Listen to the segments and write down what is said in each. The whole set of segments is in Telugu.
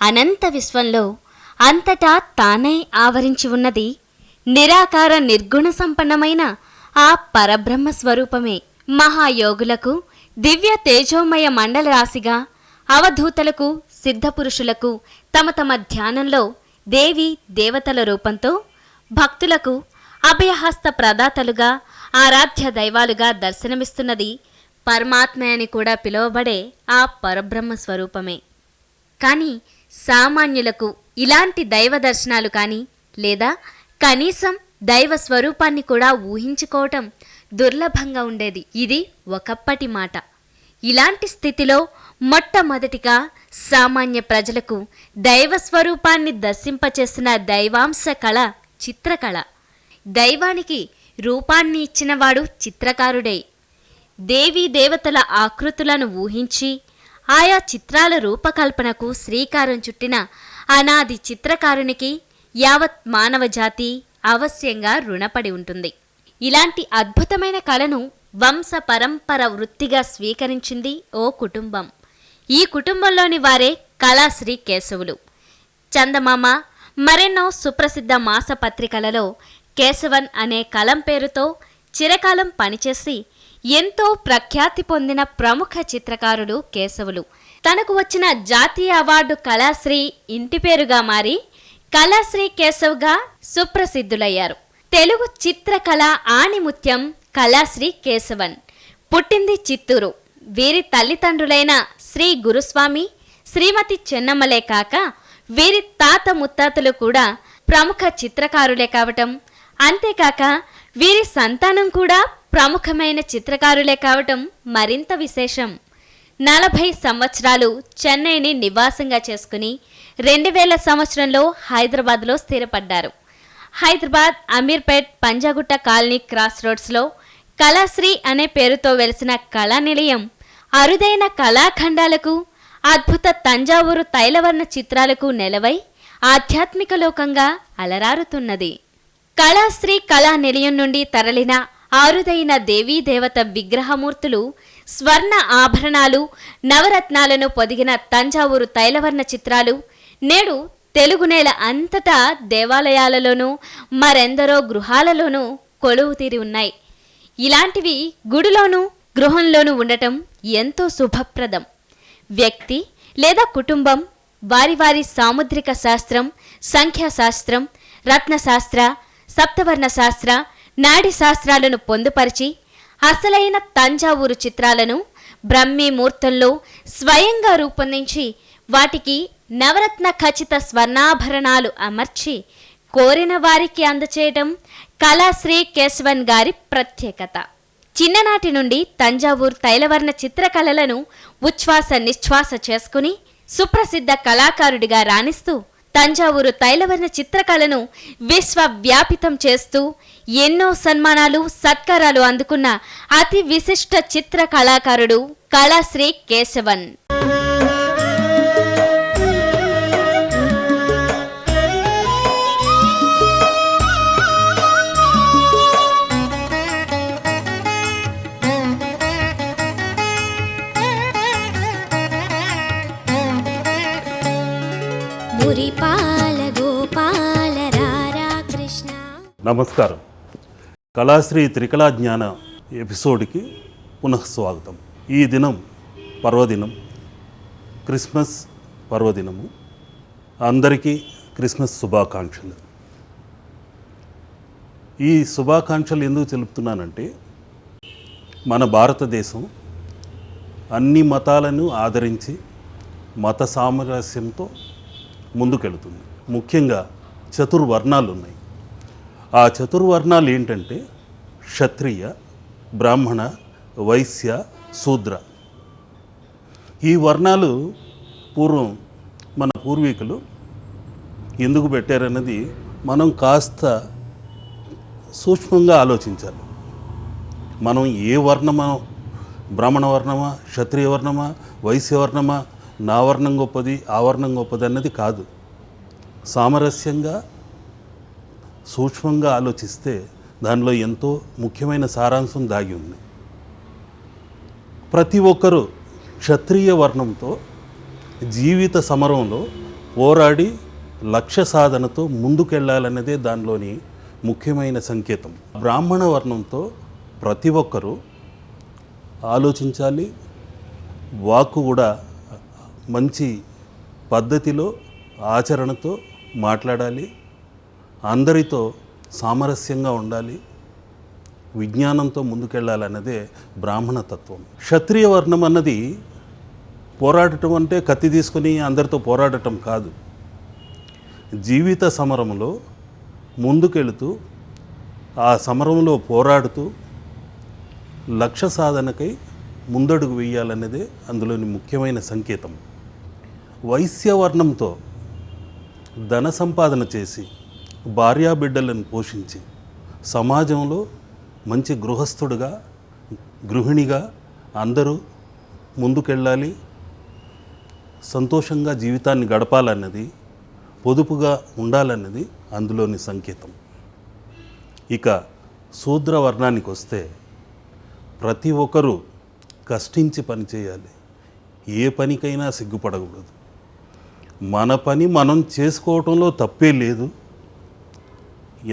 అనంత విశ్వంలో అంతటా తానై ఆవరించి ఉన్నది నిరాకార నిర్గుణ సంపన్నమైన ఆ పరబ్రహ్మ స్వరూపమే. మహాయోగులకు దివ్య తేజోమయ మండల రాశిగా, అవధూతలకు సిద్ధపురుషులకు తమ తమ ధ్యానంలో దేవి దేవతల రూపంతో, భక్తులకు అభయహస్త ప్రదాతలుగా, ఆరాధ్య దైవాలుగా దర్శనమిస్తున్నది పరమాత్మ అని కూడా పిలువబడే ఆ పరబ్రహ్మ స్వరూపమే. కానీ సామాన్యులకు ఇలాంటి దైవ దర్శనాలు కానీ, లేదా కనీసం దైవ స్వరూపాన్ని కూడా ఊహించుకోవటం దుర్లభంగా ఉండేది. ఇది ఒకప్పటి మాట. ఇలాంటి స్థితిలో మొట్టమొదటిగా సామాన్య ప్రజలకు దైవ స్వరూపాన్ని దర్శింపచేసిన దైవాంశ కళ చిత్రకళ. దైవానికి రూపాన్ని ఇచ్చినవాడు చిత్రకారుడే. దేవీ దేవతల ఆకృతులను ఊహించి ఆయా చిత్రాల రూపకల్పనకు శ్రీకారం చుట్టిన అనాది చిత్రకారునికి యావత్ మానవ జాతి అవశ్యంగా రుణపడి ఉంటుంది. ఇలాంటి అద్భుతమైన కళను వంశ పరంపర వృత్తిగా స్వీకరించింది ఓ కుటుంబం. ఈ కుటుంబంలోని వారే కళాశ్రీ కేశవులు. చందమామ మరెన్నో సుప్రసిద్ధ మాసపత్రికలలో కేశవన్ అనే కలం పేరుతో చిరకాలం పనిచేసి ఎంతో ప్రఖ్యాతి పొందిన ప్రముఖ చిత్రకారుడు కేశవులు. తనకు వచ్చిన జాతీయ అవార్డు కళాశ్రీ ఇంటి పేరుగా మారి కళాశ్రీ కేశవ్గా సుప్రసిద్ధులయ్యారు. తెలుగు చిత్రకళ ఆణిముత్యం కళాశ్రీ కేశవన్. పుట్టింది చిత్తూరు. వీరి తల్లిదండ్రులైన శ్రీ గురుస్వామి, శ్రీమతి చెన్నమ్మలే కాక వీరి తాత ముత్తాతలు కూడా ప్రముఖ చిత్రకారులే కావటం, అంతేకాక వీరి సంతానం కూడా ప్రముఖమైన చిత్రకారులే కావటం మరింత విశేషం. 40 సంవత్సరాలు చెన్నైని నివాసంగా చేసుకుని 2000 సంవత్సరంలో హైదరాబాద్లో స్థిరపడ్డారు. హైదరాబాద్ అమీర్పేట్ పంజాగుట్ట కాలనీ క్రాస్ రోడ్స్లో కళాశ్రీ అనే పేరుతో వెలిసిన కళా నిలయం అరుదైన కళాఖండాలకు, అద్భుత తంజావూరు తైలవర్ణ చిత్రాలకు నెలవై ఆధ్యాత్మిక లోకంగా అలరారుతున్నది. కళాశ్రీ కళా నిలయం నుండి తరలిన అరుదైన దేవీ దేవత విగ్రహమూర్తులు, స్వర్ణ ఆభరణాలు, నవరత్నాలను పొదిగిన తంజావూరు తైలవర్ణ చిత్రాలు నేడు తెలుగు నేల అంతటా దేవాలయాలలోనూ మరెందరో గృహాలలోనూ కొలువు తీరి ఉన్నాయి. ఇలాంటివి గుడిలోనూ గృహంలోనూ ఉండటం ఎంతో శుభప్రదం. వ్యక్తి లేదా కుటుంబం వారి వారి సాముద్రిక శాస్త్రం, సంఖ్యాశాస్త్రం, రత్నశాస్త్ర, సప్తవర్ణ శాస్త్ర, నాడి శాస్త్రాలను పొందుపరిచి అసలైన తంజావూరు చిత్రాలను బ్రహ్మీ ముహూర్తంలో స్వయంగా రూపొందించి వాటికి నవరత్న ఖచ్చిత స్వర్ణాభరణాలు అమర్చి కోరిన వారికి అందచేయటం కళాశ్రీ కేశవన్ గారి ప్రత్యేకత. చిన్ననాటి నుండి తంజావూరు తైలవర్ణ చిత్రకళలను ఉచ్ఛ్వాస నిశ్వాస చేసుకుని సుప్రసిద్ధ కళాకారుడిగా రాణిస్తూ తంజావూరు తైలవర్ణ చిత్రకళను విశ్వవ్యాపితం చేస్తూ ఎన్నో సన్మానాలు, సత్కారాలు అందుకున్న అతి విశిష్ట చిత్ర కళాకారుడు కళాశ్రీ కేశవన్. నమస్కారం. కళాశ్రీ త్రికళా జ్ఞాన ఎపిసోడ్కి పునఃస్వాగతం. ఈ దినం పర్వదినం, క్రిస్మస్ పర్వదినము. అందరికీ క్రిస్మస్ శుభాకాంక్షలు. ఈ శుభాకాంక్షలు ఎందుకు తెలుపుతున్నానంటే, మన భారతదేశం అన్ని మతాలను ఆదరించి మత సామరస్యంతో ముందుకెళుతుంది. ముఖ్యంగా చతుర్వర్ణాలు ఉన్నాయి. ఆ చతుర్వర్ణాలు ఏంటంటే క్షత్రియ, బ్రాహ్మణ, వైశ్య, శూద్ర. ఈ వర్ణాలు పూర్వం మన పూర్వీకులు ఎందుకు పెట్టారన్నది మనం కాస్త సూక్ష్మంగా ఆలోచించాలి. మనం ఏ వర్ణమా, బ్రాహ్మణ వర్ణమా, క్షత్రియ వర్ణమా, వైశ్య వర్ణమా, నా వర్ణం గొప్పది ఆ వర్ణం గొప్పది అన్నది కాదు. సామరస్యంగా సూక్ష్మంగా ఆలోచిస్తే దానిలో ఎంతో ముఖ్యమైన సారాంశం దాగి ఉంది. ప్రతి ఒక్కరూ క్షత్రియ వర్ణంతో జీవిత సమరంలో పోరాడి లక్ష్య సాధనతో ముందుకెళ్ళాలన్నదే దానిలోని ముఖ్యమైన సంకేతం. బ్రాహ్మణ వర్ణంతో ప్రతి ఒక్కరూ ఆలోచించాలి, వాక్కు కూడా మంచి పద్ధతిలో ఆచరణతో మాట్లాడాలి, అందరితో సామరస్యంగా ఉండాలి, విజ్ఞానంతో ముందుకెళ్ళాలన్నదే బ్రాహ్మణ తత్వం. క్షత్రియ వర్ణం అన్నది పోరాడటం అంటే కత్తి తీసుకుని అందరితో పోరాడటం కాదు. జీవిత సమరంలో ముందుకెళుతూ ఆ సమరంలో పోరాడుతూ లక్ష్య సాధనకై ముందడుగు వేయాలన్నదే అందులోని ముఖ్యమైన సంకేతం. వైశ్యవర్ణంతో ధన సంపాదన చేసి భార్యాబిడ్డలను పోషించి సమాజంలో మంచి గృహస్థుడుగా గృహిణిగా అందరూ ముందుకెళ్ళాలి, సంతోషంగా జీవితాన్ని గడపాలన్నది, పొదుపుగా ఉండాలన్నది అందులోని సంకేతం. ఇక శూద్ర వర్ణానికి వస్తే ప్రతి ఒక్కరూ కష్టించి పని చేయాలి, ఏ పనికైనా సిగ్గుపడకూడదు. మన పని మనం చేసుకోవటంలో తప్పే లేదు.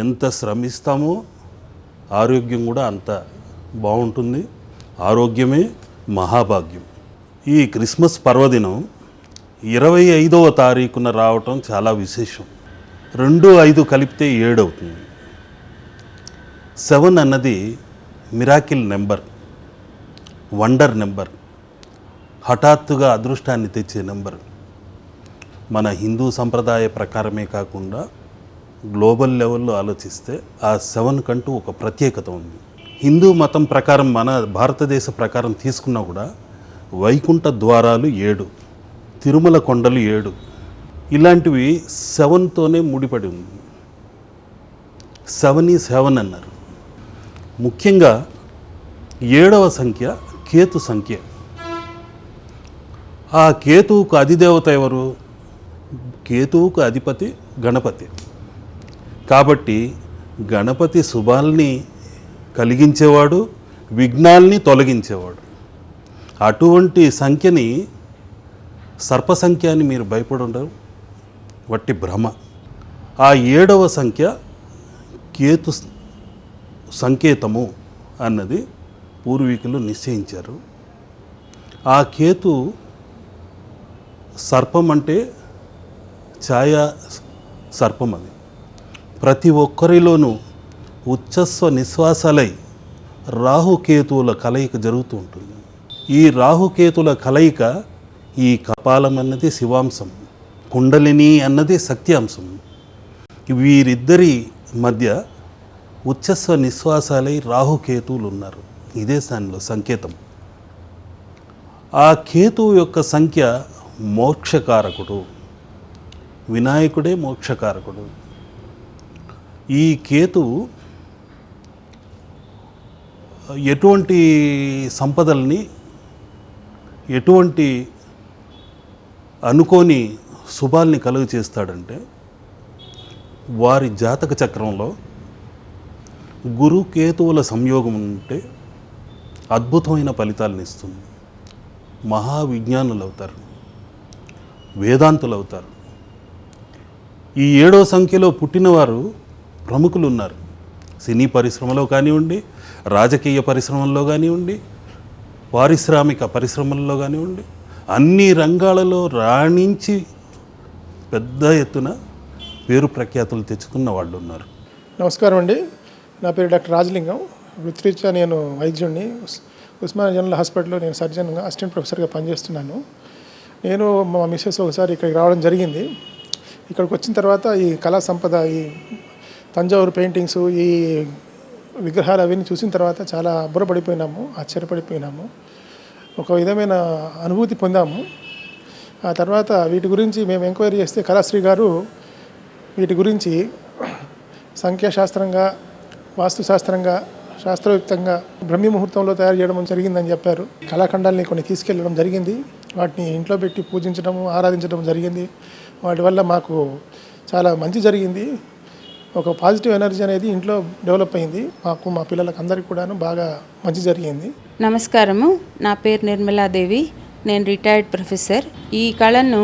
ఎంత శ్రమిస్తామో ఆరోగ్యం కూడా అంత బాగుంటుంది. ఆరోగ్యమే మహాభాగ్యం. ఈ క్రిస్మస్ పర్వదినం 25వ తారీఖున రావటం చాలా విశేషం. 2, 5 కలిపితే 7 అవుతుంది. 7 అన్నది మిరాకిల్ నెంబర్, వండర్ నెంబర్, హఠాత్తుగా అదృష్టాన్ని తెచ్చే నెంబర్. మన హిందూ సంప్రదాయ ప్రకారమే కాకుండా గ్లోబల్ లెవెల్లో ఆలోచిస్తే ఆ 7 కంటూ ఒక ప్రత్యేకత ఉంది. హిందూ మతం ప్రకారం, మన భారతదేశ ప్రకారం తీసుకున్నా కూడా వైకుంఠ ద్వారాలు 7, తిరుమల కొండలు 7, ఇలాంటివి 7తోనే ముడిపడి ఉంది. 7 ఈజ్ హెవెన్ అన్నారు. ముఖ్యంగా 7వ సంఖ్య కేతు సంఖ్య. ఆ కేతువుకు అధిదేవత ఎవరు? కేతువుకు అధిపతి గణపతి. కాబట్టి గణపతి శుభాల్ని కలిగించేవాడు, విఘ్నాల్ని తొలగించేవాడు. అటువంటి సంఖ్యని సర్ప సంఖ్య అని మీరు భయపడి ఉండరు, వట్టి భ్రమ. ఆ 7వ సంఖ్య కేతు సంకేతము అన్నది పూర్వీకులు నిశ్చయించారు. ఆ కేతు సర్పం అంటే ఛాయా సర్పం. అది ప్రతి ఒక్కరిలోనూ ఉచ్ఛస్వ నిశ్వాసాలై రాహుకేతువుల కలయిక జరుగుతూ ఉంటుంది. ఈ రాహుకేతుల కలయిక, ఈ కపాలం అన్నది శివాంశం, కుండలిని అన్నది శక్తి అంశం. వీరిద్దరి మధ్య ఉచ్ఛస్వ నిశ్వాసాలై రాహుకేతువులు ఉన్నారు. ఇదే దానిలో సంకేతం. ఆ కేతువు యొక్క సంఖ్య మోక్షకారకుడు. వినాయకుడే మోక్షకారకుడు. ఈ కేతువు ఎటువంటి సంపదల్ని, ఎటువంటి అనుకోని శుభాల్ని కలుగు చేస్తాడంటే, వారి జాతక చక్రంలో గురు కేతువుల సంయోగం ఉంటే అద్భుతమైన ఫలితాలను ఇస్తుంది. మహావిజ్ఞానులు అవుతారు, వేదాంతులు అవుతారు. ఈ 7వ సంఖ్యలో పుట్టినవారు ప్రముఖులు ఉన్నారు. సినీ పరిశ్రమలో కానివ్వండి, రాజకీయ పరిశ్రమల్లో కానివ్వండి, పారిశ్రామిక పరిశ్రమల్లో కానివ్వండి, అన్ని రంగాలలో రాణించి పెద్ద ఎత్తున పేరు ప్రఖ్యాతులు తెచ్చుకున్న వాళ్ళు ఉన్నారు. నమస్కారం అండి. నా పేరు డాక్టర్ రాజలింగం. వృత్తిరీత్యా నేను వైద్యుడిని. ఉస్మానియా జనరల్ హాస్పిటల్లో నేను సర్జన్గా, అసిస్టెంట్ ప్రొఫెసర్గా పనిచేస్తున్నాను. నేను మా మిస్సెస్ ఒకసారి ఇక్కడికి రావడం జరిగింది. ఇక్కడికి వచ్చిన తర్వాత ఈ కళా సంపద, ఈ తంజావూరు పెయింటింగ్స్, ఈ విగ్రహాలు అవన్నీ చూసిన తర్వాత చాలా బుర్రపడిపోయినాము, ఆశ్చర్యపడిపోయినాము. ఒక విధమైన అనుభూతి పొందాము. ఆ తర్వాత వీటి గురించి మేము ఎంక్వైరీ చేస్తే కళాశ్రీ గారు వీటి గురించి సంఖ్యాశాస్త్రంగా, వాస్తుశాస్త్రంగా, శాస్త్రయుక్తంగా బ్రహ్మీ ముహూర్తంలో తయారు చేయడం జరిగిందని చెప్పారు. కళాఖండాలని కొన్ని తీసుకెళ్ళడం జరిగింది. వాటిని ఇంట్లో పెట్టి పూజించడం, ఆరాధించడం జరిగింది. వాటి వల్ల మాకు చాలా మంచి జరిగింది. ఒక పాజిటివ్ ఎనర్జీ అనేది ఇంట్లో డెవలప్ అయింది. మాకు, మా పిల్లలకు అందరికీ కూడాను బాగా మంచి జరిగింది. నమస్కారము, నా పేరు నిర్మలాదేవి. నేను రిటైర్డ్ ప్రొఫెసర్. ఈ కళను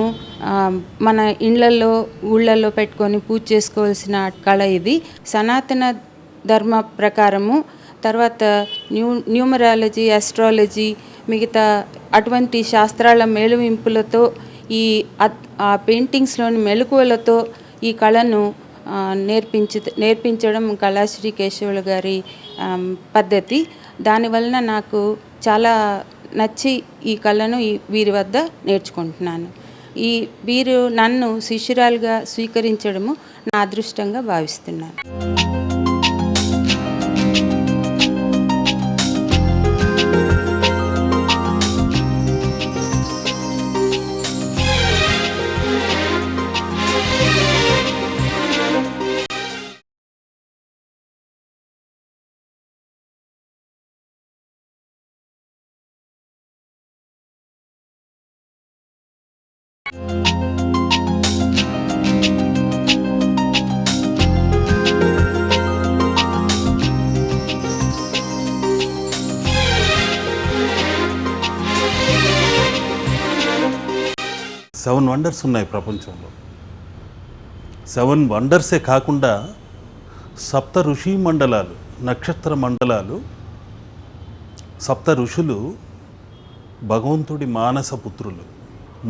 మన ఇళ్లలో, ఊళ్ళల్లో పెట్టుకొని పూజ చేసుకోవాల్సిన కళ ఇది. సనాతన ధర్మ ప్రకారము, తర్వాత న్యూమరాలజీ, ఆస్ట్రాలజీ, మిగతా అటువంటి శాస్త్రాల మేలువింపులతో, ఆ పెయింటింగ్స్లోని మెలకువలతో ఈ కళను నేర్పించడం కళాశ్రీ కేశవులు గారి పద్ధతి. దానివలన నాకు చాలా నచ్చి ఈ కళను వీరి వద్ద నేర్చుకుంటున్నాను. వీరు నన్ను శిష్యురాలుగా స్వీకరించడము నా అదృష్టంగా భావిస్తున్నాను. సెవెన్ వండర్స్ ఉన్నాయి ప్రపంచంలో. 7 వండర్సే కాకుండా సప్త ఋషి మండలాలు, నక్షత్ర మండలాలు, సప్త ఋషులు భగవంతుడి మానస పుత్రులు,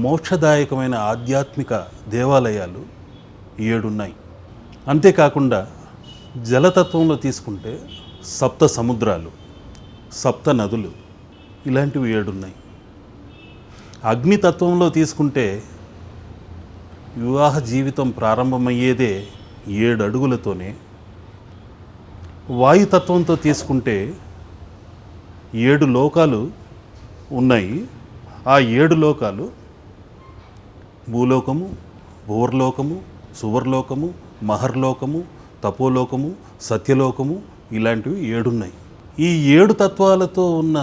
మోక్షదాయకమైన ఆధ్యాత్మిక దేవాలయాలు 7 ఉన్నాయి. అంతేకాకుండా జలతత్వంలో తీసుకుంటే సప్త సముద్రాలు, సప్త నదులు, ఇలాంటివి 7 ఉన్నాయి. అగ్నితత్వంలో తీసుకుంటే వివాహ జీవితం ప్రారంభమయ్యేదే 7 అడుగులతోనే. వాయుతత్వంతో తీసుకుంటే 7 లోకాలు ఉన్నాయి. ఆ 7 లోకాలు భూలోకము, భూవర్లోకము, సువర్లోకము, మహర్లోకము, తపోలోకము, సత్యలోకము, ఇలాంటివి 7 ఉన్నాయి. ఈ 7 తత్వాలతో ఉన్న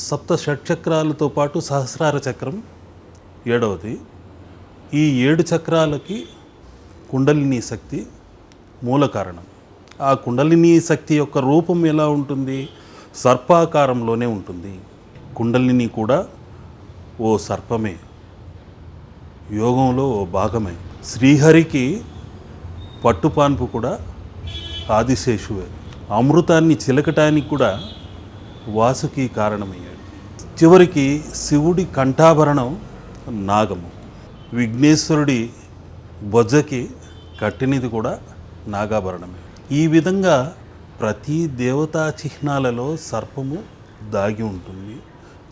సప్త షట్చక్రాలతో పాటు సహస్రార చక్రం 7వది. ఈ 7 చక్రాలకి కుండలిని శక్తి మూల కారణం. ఆ కుండలిని శక్తి యొక్క రూపం ఎలా ఉంటుంది? సర్పాకారంలోనే ఉంటుంది. కుండలిని కూడా ఓ సర్పమే, యోగంలో ఓ భాగమే. శ్రీహరికి పట్టుపాన్పు కూడా ఆదిశేషువే. అమృతాన్ని చిలకటానికి కూడా వాసుకి కారణమయ్యాడు. చివరికి శివుడి కంఠాభరణం నాగము, విఘ్నేశ్వరుడి బొజ్జకి కట్టినది కూడా నాగాభరణమే. ఈ విధంగా ప్రతి దేవతా చిహ్నాలలో సర్పము దాగి ఉంటుంది.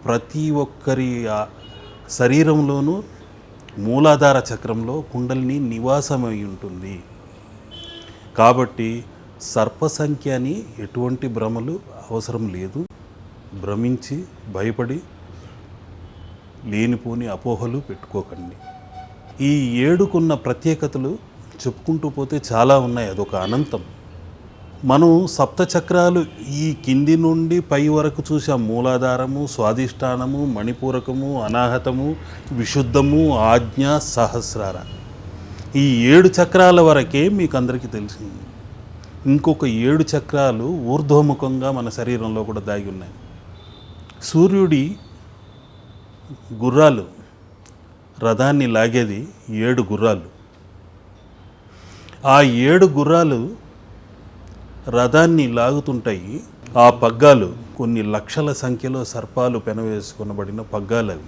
ప్రతి ఒక్కరి శరీరంలోనూ మూలాధార చక్రంలో కుండలిని నివాసమై ఉంటుంది. కాబట్టి సర్ప సంఖ్య అని ఎటువంటి భ్రమలు అవసరం లేదు. భ్రమించి భయపడి లేనిపోని అపోహలు పెట్టుకోకండి. ఈ 7కున్న ప్రత్యేకతలు చెప్పుకుంటూ పోతే చాలా ఉన్నాయి. అదొక అనంతం. మనం సప్త చక్రాలు ఈ కింది నుండి పై వరకు చూసాం. మూలాధారము, స్వాధిష్టానము, మణిపూరకము, అనాహతము, విశుద్ధము, ఆజ్ఞ, సహస్రార. ఈ 7 చక్రాల వరకే మీకు అందరికీ తెలిసింది. ఇంకొక 7 చక్రాలు ఊర్ధ్వముఖంగా మన శరీరంలో కూడా దాగి ఉన్నాయి. సూర్యుడి గుర్రాలు, రథాన్ని లాగేది 7 గుర్రాలు. ఆ 7 గుర్రాలు రథాన్ని లాగుతుంటాయి. ఆ పగ్గాలు కొన్ని లక్షల సంఖ్యలో సర్పాలు పెనవేసుకొనబడిన పగ్గాలు అవి.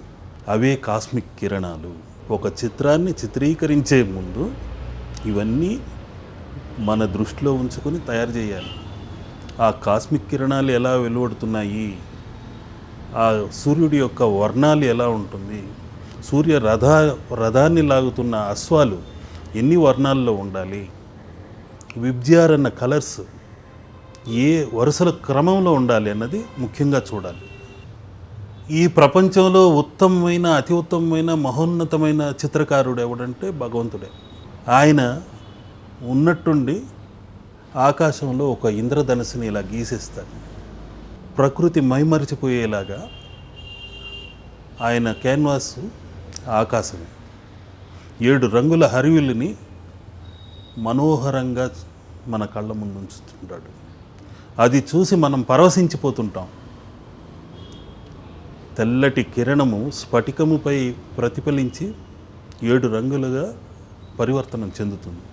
అవే కాస్మిక్ కిరణాలు. ఒక చిత్రాన్ని చిత్రీకరించే ముందు ఇవన్నీ మన దృష్టిలో ఉంచుకొని తయారు చేయాలి. ఆ కాస్మిక్ కిరణాలు ఎలా వెలువడుతున్నాయి, ఆ సూర్యుడి యొక్క వర్ణాలు ఎలా ఉంటుంది, సూర్య రథాన్ని లాగుతున్న అశ్వాలు ఎన్ని వర్ణాల్లో ఉండాలి, విబ్జిఆర్ అన్న కలర్స్ ఏ వరుసల క్రమంలో ఉండాలి అన్నది ముఖ్యంగా చూడాలి. ఈ ప్రపంచంలో ఉత్తమమైన, అతి ఉత్తమమైన, మహోన్నతమైన చిత్రకారుడు ఎవడంటే భగవంతుడే. ఆయన ఉన్నట్టుండి ఆకాశంలో ఒక ఇంద్రధనుసుని ఇలా గీసేస్తాడు. ప్రకృతి మైమరిచిపోయేలాగా ఆయన క్యాన్వాస్ ఆకాశమే. 7 రంగుల హరివిల్లుని మనోహరంగా మన కళ్ళ ముందు ఉంచుతుంటాడు. అది చూసి మనం పరవశించిపోతుంటాం. తెల్లటి కిరణము స్ఫటికముపై ప్రతిఫలించి 7 రంగులుగా పరివర్తనం చెందుతుంది.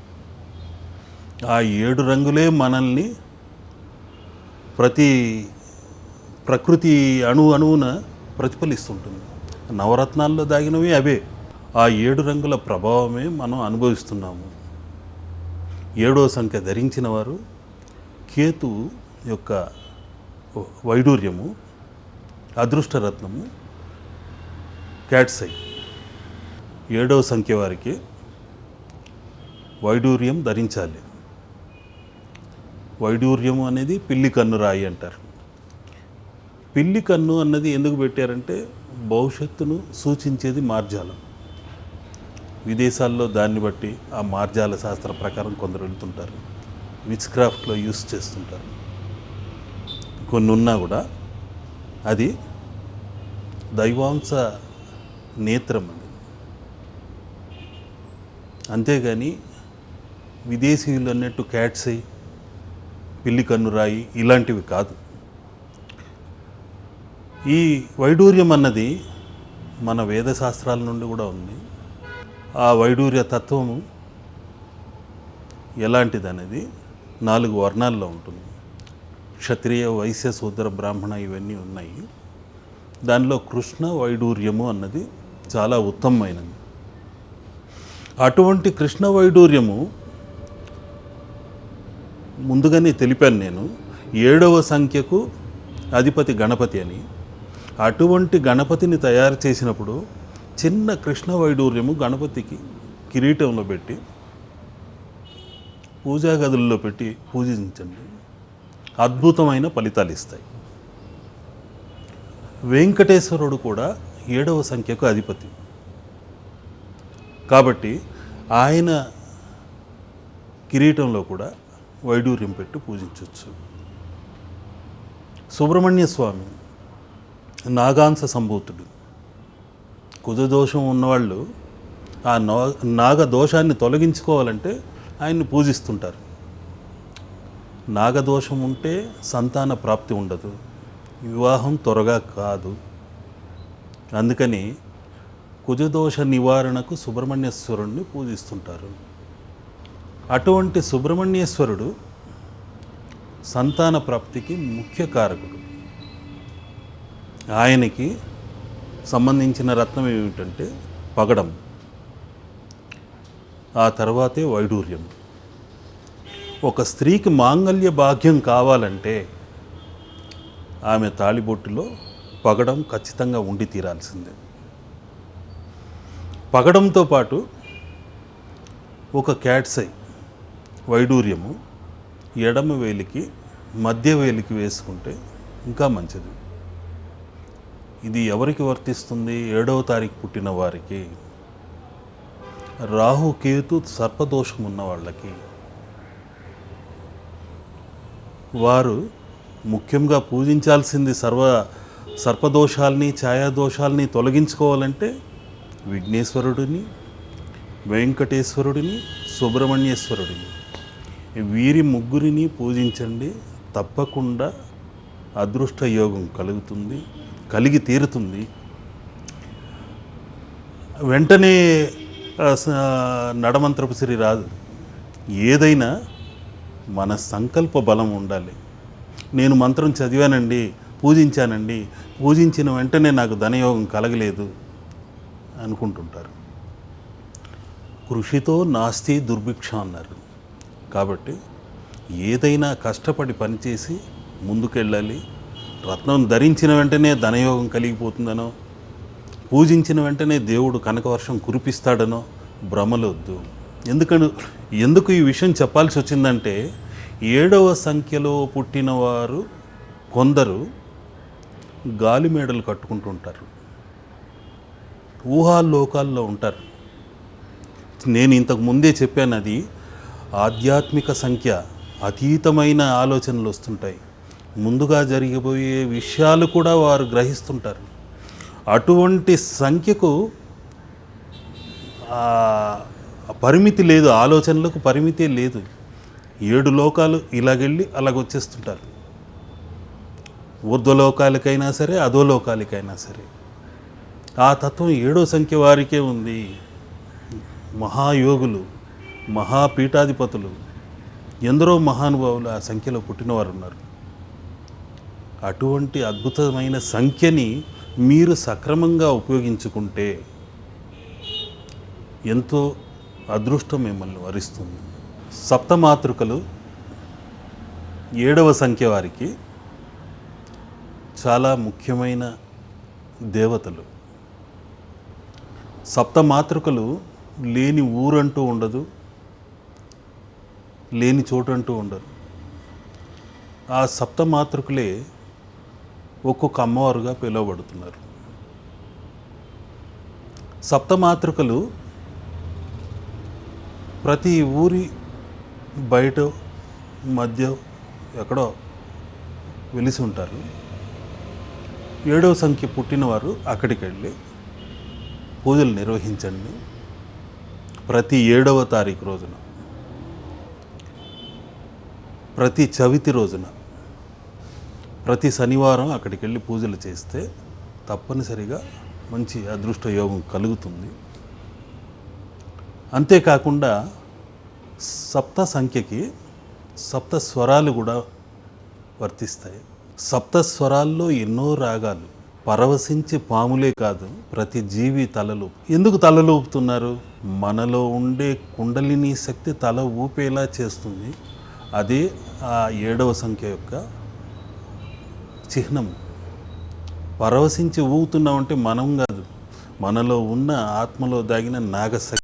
ఆ 7 రంగులే మనల్ని ప్రకృతి అణువున ప్రతిఫలిస్తుంటుంది. నవరత్నాల్లో దాగినవి అవే. ఆ 7 రంగుల ప్రభావమే మనం అనుభవిస్తున్నాము. 7వ సంఖ్య ధరించిన వారు కేతు యొక్క వైడూర్యము, అదృష్టరత్నము క్యాట్స్ ఐ. 7వ సంఖ్య వారికి వైడూర్యం ధరించాలి. వైడూర్యము అనేది పిల్లి కన్ను రాయి అంటారు. పిల్లి కన్ను అన్నది ఎందుకు పెట్టారంటే భవిష్యత్తును సూచించేది మార్జాలం. విదేశాల్లో దాన్ని బట్టి ఆ మార్జాల శాస్త్ర ప్రకారం కొందరు వెళ్తుంటారు, విచ్ క్రాఫ్ట్లో యూస్ చేస్తుంటారు. కొన్ని ఉన్నా కూడా అది దైవాంశ నేత్రం అది. అంతేగాని విదేశీయులు అన్నట్టు క్యాట్స్ ఐ, పిల్లి కన్నురాయి ఇలాంటివి కాదు. ఈ వైడూర్యం అన్నది మన వేదశాస్త్రాల నుండి కూడా ఉంది. ఆ వైడూర్య తత్వము ఎలాంటిది అనేది 4 వర్ణాల్లో ఉంటుంది. క్షత్రియ, వైశ్య, శూద్ర, బ్రాహ్మణ ఇవన్నీ ఉన్నాయి. దానిలో కృష్ణ వైడూర్యము అన్నది చాలా ఉత్తమమైనది. అటువంటి కృష్ణ వైడూర్యము ముందుగానే తెలిపాను నేను. 7వ సంఖ్యకు అధిపతి గణపతి అని. అటువంటి గణపతిని తయారు చేసినప్పుడు చిన్న కృష్ణ వైడూర్యము గణపతికి కిరీటంలో పెట్టి పూజా గదుల్లో పెట్టి పూజించండి, అద్భుతమైన ఫలితాలు ఇస్తాయి. వెంకటేశ్వరుడు కూడా 7వ సంఖ్యకు అధిపతి కాబట్టి ఆయన కిరీటంలో కూడా వైడూర్యం పెట్టి పూజించవచ్చు. సుబ్రహ్మణ్య స్వామి నాగాంశ సంభూతుడు. కుజదోషం ఉన్నవాళ్ళు ఆ నాగదోషాన్ని తొలగించుకోవాలంటే ఆయన్ని పూజిస్తుంటారు. నాగదోషం ఉంటే సంతాన ప్రాప్తి ఉండదు, వివాహం త్వరగా కాదు. అందుకని కుజదోష నివారణకు సుబ్రహ్మణ్యేశ్వరుణ్ణి పూజిస్తుంటారు. అటువంటి సుబ్రహ్మణ్యేశ్వరుడు సంతాన ప్రాప్తికి ముఖ్య కారకుడు. ఆయనకి సంబంధించిన రత్నం ఏమిటంటే పగడం, ఆ తర్వాతే వైడూర్యం. ఒక స్త్రీకి మాంగళ్య భాగ్యం కావాలంటే ఆమె తాళిబొట్టులో పగడం ఖచ్చితంగా ఉండి తీరాల్సిందే. పగడంతో పాటు ఒక క్యాట్స్ ఐ వైడూర్యము ఎడమ వేలికి, మధ్య వేలికి వేసుకుంటే ఇంకా మంచిది. ఇది ఎవరికి వర్తిస్తుంది? 7వ తారీఖు పుట్టిన వారికి, రాహు కేతు సర్పదోషం ఉన్న వాళ్ళకి. వారు ముఖ్యంగా పూజించాల్సింది సర్పదోషాల్ని, ఛాయాదోషాల్ని తొలగించుకోవాలంటే విఘ్నేశ్వరుడిని, వెంకటేశ్వరుడిని, సుబ్రహ్మణ్యేశ్వరుడిని, వీరి ముగ్గురిని పూజించండి. తప్పకుండా అదృష్ట యోగం కలిగి తీరుతుంది. వెంటనే నడమంత్రపు సిరి రాదు. ఏదైనా మన సంకల్ప బలం ఉండాలి. నేను మంత్రం చదివానండి, పూజించానండి, పూజించిన వెంటనే నాకు ధనయోగం కలగలేదు అనుకుంటుంటారు. కృషితో నాస్తి దుర్భిక్ష అన్నారు. కాబట్టి ఏదైనా కష్టపడి పనిచేసి ముందుకెళ్ళాలి. రత్నం ధరించిన వెంటనే ధనయోగం కలిగిపోతుందనో, పూజించిన వెంటనే దేవుడు కనకవర్షం కురిపిస్తాడనో భ్రమలొద్దు. ఎందుకు ఈ విషయం చెప్పాల్సి వచ్చిందంటే 7వ సంఖ్యలో పుట్టినవారు కొందరు గాలి మేడలు కట్టుకుంటుంటారు, ఊహాలోకాల్లో ఉంటారు. నేను ఇంతకు ముందే చెప్పాను, అది ఆధ్యాత్మిక సంఖ్య, అతీతమైన ఆలోచనలు వస్తుంటాయి, ముందుగా జరిగిపోయే విషయాలు కూడా వారు గ్రహిస్తుంటారు. అటువంటి సంఖ్యకు పరిమితి లేదు, ఆలోచనలకు పరిమితే లేదు. 7 లోకాలు ఇలాగెళ్ళి అలాగొచ్చేస్తుంటారు. ఊర్ధ్వలోకాలకైనా సరే, అధోలోకాలకైనా సరే. ఆ తత్వం 7వ సంఖ్య వారికే ఉంది. మహాయోగులు, మహాపీఠాధిపతులు, ఎందరో మహానుభావులు ఆ సంఖ్యలో పుట్టినవారు ఉన్నారు. అటువంటి అద్భుతమైన సంఖ్యని మీరు సక్రమంగా ఉపయోగించుకుంటే ఎంతో అదృష్టం మిమ్మల్ని వరిస్తుంది. సప్తమాతృకలు 7వ సంఖ్య వారికి చాలా ముఖ్యమైన దేవతలు. సప్తమాతృకలు లేని ఊరంటూ ఉండదు, లేని చోటంటూ ఉండదు. ఆ సప్తమాతృకలే ఒక్కొక్క అమ్మవారుగా పిలువబడుతున్నారు. సప్తమాతృకలు ప్రతి ఊరి బయట మధ్య ఎక్కడో వెలిసి ఉంటారు. 7వ సంఖ్య పుట్టినవారు అక్కడికి వెళ్ళి పూజలు నిర్వహించండి. ప్రతి 7వ తారీఖు రోజున, ప్రతి చవితి రోజున, ప్రతి శనివారం అక్కడికి వెళ్ళి పూజలు చేస్తే తప్పనిసరిగా మంచి అదృష్ట యోగం కలుగుతుంది. అంతేకాకుండా సప్త సంఖ్యకి సప్త స్వరాలు కూడా వర్తిస్తాయి. సప్త స్వరాల్లో ఎన్నో రాగాలు. పరవశించి పాములే కాదు, ప్రతి జీవి తలలు. ఎందుకు తలలు ఊపుతున్నారు? మనలో ఉండే కుండలిని శక్తి తల ఊపేలా చేస్తుంది. అదే ఆ 7వ సంఖ్య యొక్క చిహ్నం. పరవశించి ఊగుతున్నామంటే మనం కాదు, మనలో ఉన్న ఆత్మలో దాగిన నాగశక్తి